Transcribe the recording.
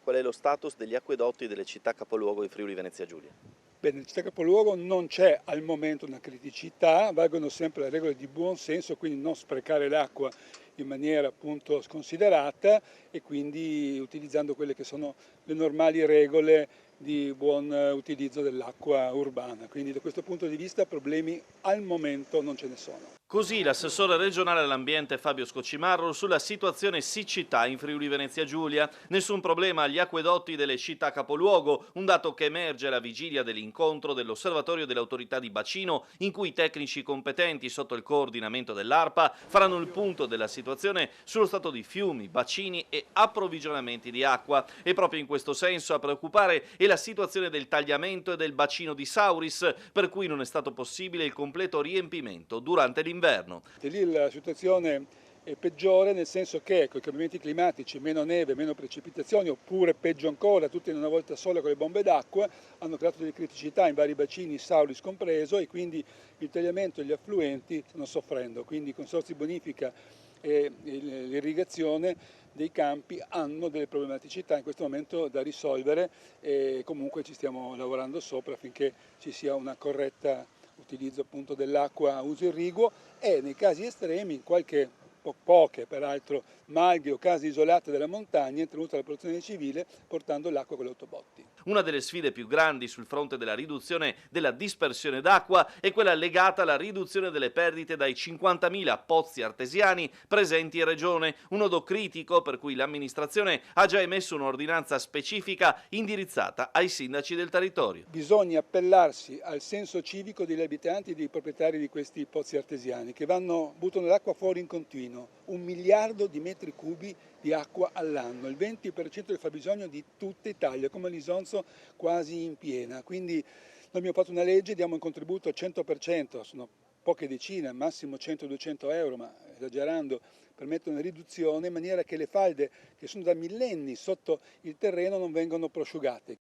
qual è lo status degli acquedotti delle città capoluogo in Friuli Venezia Giulia. Bene, nella città capoluogo non c'è al momento una criticità, valgono sempre le regole di buon senso, quindi non sprecare l'acqua in maniera appunto sconsiderata e quindi utilizzando quelle che sono le normali regole di buon utilizzo dell'acqua urbana. Quindi da questo punto di vista problemi al momento non ce ne sono. Così l'assessore regionale all'ambiente Fabio Scocimarro sulla situazione siccità in Friuli Venezia Giulia. Nessun problema agli acquedotti delle città capoluogo, un dato che emerge alla vigilia dell'incontro dell'osservatorio delle autorità di bacino, in cui i tecnici competenti sotto il coordinamento dell'ARPA faranno il punto della situazione sullo stato di fiumi, bacini e approvvigionamenti di acqua. E proprio in questo senso a preoccupare è la situazione del tagliamento e del bacino di Sauris, per cui non è stato possibile il completo riempimento durante l'inverno. E lì la situazione è peggiore nel senso che con i cambiamenti climatici, meno neve, meno precipitazioni, oppure peggio ancora, tutte in una volta sola con le bombe d'acqua, hanno creato delle criticità in vari bacini, Sauris compreso, e quindi il tagliamento e gli affluenti stanno soffrendo. Quindi i consorzi bonifica e l'irrigazione dei campi hanno delle problematicità in questo momento da risolvere e comunque ci stiamo lavorando sopra affinché ci sia una corretta utilizzo appunto dell'acqua a uso irriguo e nei casi estremi, in qualche poche peraltro malghe o case isolate della montagna, è intervenuta la protezione civile portando l'acqua con le autobotti. Una delle sfide più grandi sul fronte della riduzione della dispersione d'acqua è quella legata alla riduzione delle perdite dai 50.000 pozzi artesiani presenti in regione, un nodo critico per cui l'amministrazione ha già emesso un'ordinanza specifica indirizzata ai sindaci del territorio. Bisogna appellarsi al senso civico degli abitanti e dei proprietari di questi pozzi artesiani che buttano l'acqua fuori in continuo, 1 miliardo di metri cubi di acqua all'anno, il 20% del fabbisogno di tutta Italia, come l'Isonzo quasi in piena. Quindi noi abbiamo fatto una legge, diamo un contributo al 100%, sono poche decine, al massimo 100-200 euro, ma esagerando, permettono una riduzione in maniera che le falde che sono da millenni sotto il terreno non vengano prosciugate.